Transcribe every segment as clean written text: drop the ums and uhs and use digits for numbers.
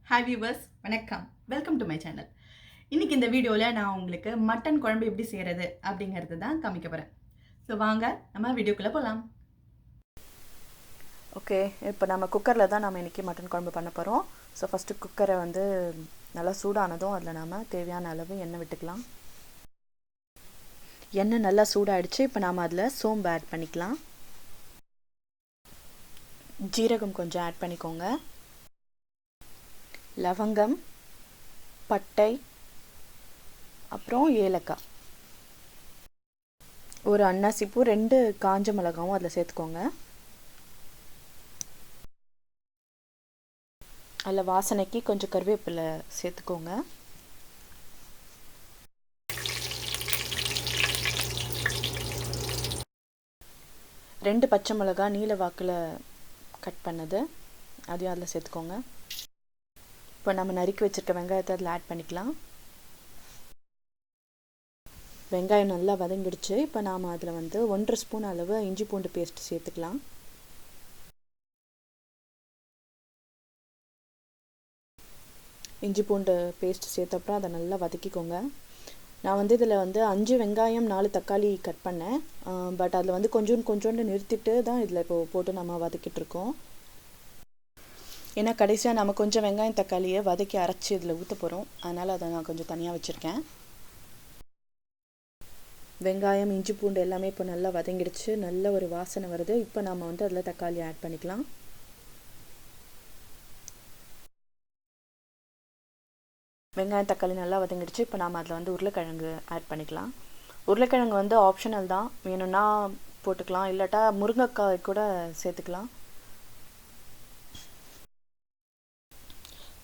Hi viewers, வணக்கம். Welcome to my channel. இன்னைக்கு இந்த வீடியோவில் நான் உங்களுக்கு மட்டன் குழம்பு எப்படி செய்கிறது அப்படிங்கிறது தான் காமிக்க போகிறேன். ஸோ வாங்க நம்ம வீடியோக்குள்ளே போகலாம். ஓகே, இப்போ நம்ம குக்கரில் தான் நம்ம இன்றைக்கி மட்டன் குழம்பு பண்ண போகிறோம். ஸோ ஃபஸ்ட்டு குக்கரை வந்து நல்லா சூடானதும் அதில் நாம் தேவையான அளவு எண்ணெய் விட்டுக்கலாம். எண்ணெய் நல்லா சூடாகிடுச்சு. இப்போ நாம் அதில் சோம்பு ஆட் பண்ணிக்கலாம். ஜீரகம் கொஞ்சம் ஆட் பண்ணிக்கோங்க. லவங்கம், பட்டை, அப்புறம் ஏலக்காய், ஒரு அன்னாசிப்பூ, 2 காஞ்ச மிளகாவும் அதில் சேர்த்துக்கோங்க. அதில் வாசனைக்கு கொஞ்சம் கருவேப்பிலை சேர்த்துக்கோங்க. ரெண்டு பச்சை மிளகாய் நீல வாக்கில் கட் பண்ணது அதையும் அதில் சேர்த்துக்கோங்க. இப்போ நம்ம நறுக்கி வச்சுருக்க வெங்காயத்தை அதில் ஆட் பண்ணிக்கலாம். வெங்காயம் நல்லா வதங்கிடுச்சு. இப்போ நாம் அதில் வந்து 1.5 ஸ்பூன் அளவு இஞ்சி பூண்டு பேஸ்ட் சேர்த்துக்கலாம். இஞ்சி பூண்டு பேஸ்ட் சேர்த்த அப்புறம் அதை நல்லா வதக்கிக்கோங்க. நான் வந்து இதில் வந்து 5 வெங்காயம் 4 தக்காளி கட் பண்ணேன். பட் அதில் வந்து கொஞ்சோண்டு நிறுத்திட்டு தான் இதில் இப்போது போட்டு நம்ம வதக்கிட்டுருக்கோம். ஏன்னா கடைசியாக நம்ம கொஞ்சம் வெங்காயம் தக்காளியை வதக்கி அரைச்சி இதில் ஊற்ற போகிறோம். அதனால் அதை நான் கொஞ்சம் தனியாக வச்சுருக்கேன். வெங்காயம் இஞ்சி பூண்டு எல்லாமே இப்போ நல்லா வதங்கிடுச்சு. நல்ல ஒரு வாசனை வருது. இப்போ நாம் வந்து அதில் தக்காளி ஆட் பண்ணிக்கலாம். வெங்காயம் தக்காளி நல்லா வதங்கிடுச்சு. இப்போ நாம் அதில் வந்து உருளைக்கிழங்கு ஆட் பண்ணிக்கலாம். உருளைக்கிழங்கு வந்து ஆப்ஷனல் தான், வேணும்னா போட்டுக்கலாம், இல்லாட்டா முருங்கைக்காய் கூட சேர்த்துக்கலாம்.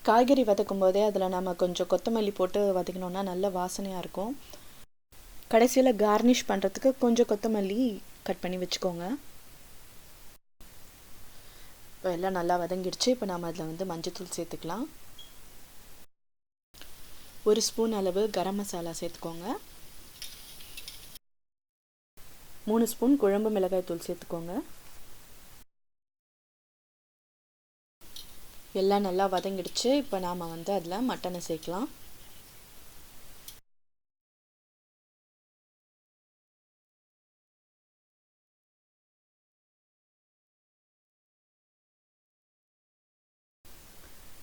காய்கறி வதக்கும் போதே அதில் நம்ம கொஞ்சம் கொத்தமல்லி போட்டு வதக்கினோன்னா நல்ல வாசனையாக இருக்கும். கடைசியில் கார்னிஷ் பண்ணுறதுக்கு கொஞ்சம் கொத்தமல்லி கட் பண்ணி வச்சுக்கோங்க. இப்போ எல்லாம் நல்லா வதங்கிடுச்சு. இப்போ நாம் அதில் வந்து மஞ்சள்தூள் சேர்த்துக்கலாம். 1 ஸ்பூன் அளவு கரம் மசாலா சேர்த்துக்கோங்க. 3 ஸ்பூன் குழம்பு மிளகாய் தூள் சேர்த்துக்கோங்க. எல்லாம் நல்லா வதங்கிடுச்சு. இப்போ நாம் வந்து அதில் மட்டனை சேர்க்கலாம்.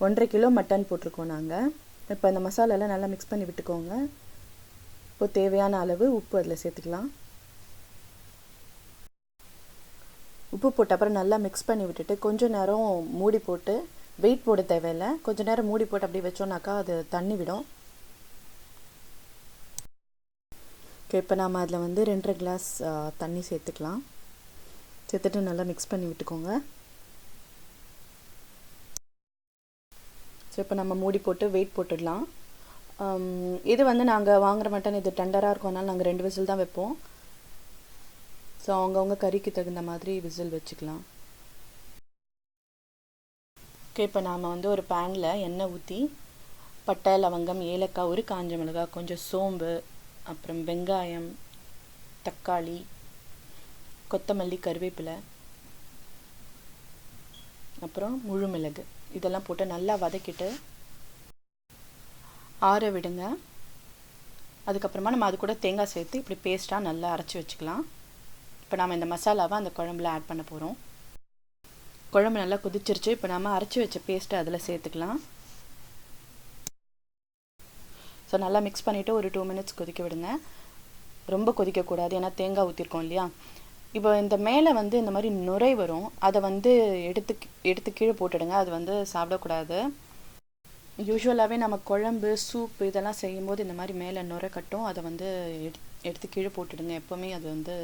ஒன்றரை கிலோ மட்டன் போட்டிருக்கோம் நாங்கள். இப்போ இந்த மசாலாலாம் நல்லா மிக்ஸ் பண்ணி விட்டுக்கோங்க. இப்போ தேவையான அளவு உப்பு அதில் சேர்த்துக்கலாம். உப்பு போட்ட அப்புறம் நல்லா மிக்ஸ் பண்ணி விட்டுட்டு கொஞ்சம் நேரம் மூடி போட்டு, வெயிட் போட தேவையில்லை, கொஞ்சம் நேரம் மூடி போட்டு அப்படியே வச்சோன்னாக்கா அது தண்ணி விடும். இப்போ நாம் அதில் வந்து 2.5 கிளாஸ் தண்ணி சேர்த்துக்கலாம். சேர்த்துட்டு நல்லா மிக்ஸ் பண்ணி விட்டுக்கோங்க. ஸோ இப்போ நம்ம மூடி போட்டு வெயிட் போட்டுடலாம். இது வந்து நாங்கள் வாங்குகிற மட்டன் இது டெண்டராக இருக்கும், அதனால் நாங்கள் 2 விசில் தான் வைப்போம். ஸோ அவங்கவுங்க கறிக்கு தகுந்த மாதிரி விசில் வச்சுக்கலாம். ஓகே, இப்போ நாம் வந்து ஒரு பேனில் எண்ணெய் ஊற்றி பட்டை, லவங்கம், ஏலக்காய், ஒரு காஞ்ச மிளகாய், கொஞ்சம் சோம்பு, அப்புறம் வெங்காயம், தக்காளி, கொத்தமல்லி, கருவேப்பிலை, அப்புறம் முழு மிளகு இதெல்லாம் போட்டு நல்லா வதக்கிட்டு ஆற விடுங்க. அதுக்கப்புறமா நம்ம அது கூட தேங்காய் சேர்த்து இப்படி பேஸ்ட்டாக நல்லா அரைச்சி வச்சுக்கலாம். இப்போ நாம் இந்த மசாலாவை அந்த குழம்புல ஆட் பண்ண போகிறோம். குழம்பு நல்லா கொதிச்சிருச்சு. இப்போ நாம் அரைச்சி வச்ச பேஸ்ட்டை அதில் சேர்த்துக்கலாம். ஸோ நல்லா மிக்ஸ் பண்ணிவிட்டு ஒரு 2 மினிட்ஸ் கொதிக்க விடுங்க. ரொம்ப கொதிக்கக்கூடாது, ஏன்னா தேங்காய் ஊற்றிருக்கோம் இல்லையா. இப்போ இந்த மேலே வந்து இந்த மாதிரி நுரை வரும், அதை வந்து எடுத்து கீழே போட்டுடுங்க. அது வந்து சாப்பிடக்கூடாது. யூஸ்வலாகவே நம்ம குழம்பு, சூப் இதெல்லாம் செய்யும்போது இந்த மாதிரி மேலே நுரை கட்டும், அதை வந்து எடுத்து கீழே போட்டுடுங்க. எப்போவுமே அது வந்து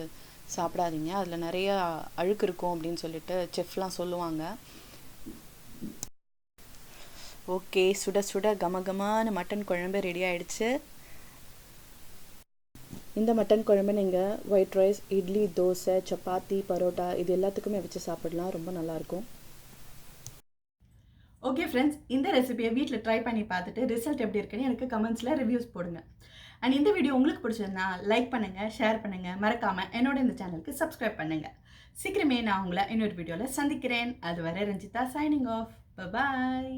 சாப்பிடாதீங்க, அதில் நிறையா அழுக்கு இருக்கும் அப்படின்னு சொல்லிட்டு செஃப்லாம் சொல்லுவாங்க. ஓகே, சுட சுட கமகமான மட்டன் குழம்பு ரெடி ஆகிடுச்சு. இந்த மட்டன் குழம்பு நீங்கள் ஒயிட் ரைஸ், இட்லி, தோசை, சப்பாத்தி, பரோட்டா இது எல்லாத்துக்குமே வச்சு சாப்பிடலாம். ரொம்ப நல்லாயிருக்கும். ஓகே ஃப்ரெண்ட்ஸ், இந்த ரெசிபியை வீட்டில் ட்ரை பண்ணி பார்த்துட்டு ரிசல்ட் எப்படி இருக்குன்னு எனக்கு கமெண்ட்ஸில் ரிவ்யூஸ் போடுங்க. அண்ட் இந்த வீடியோ உங்களுக்கு பிடிச்சதுன்னா லைக் பண்ணுங்கள், ஷேர் பண்ணுங்கள், மறக்காமல் என்னோட இந்த சேனலுக்கு சப்ஸ்கிரைப் பண்ணுங்கள். சீக்கிரமே நான் உங்களை இன்னொரு வீடியோவில் சந்திக்கிறேன். அதுவரை ரஞ்சிதா சைனிங் ஆஃப். பாய்.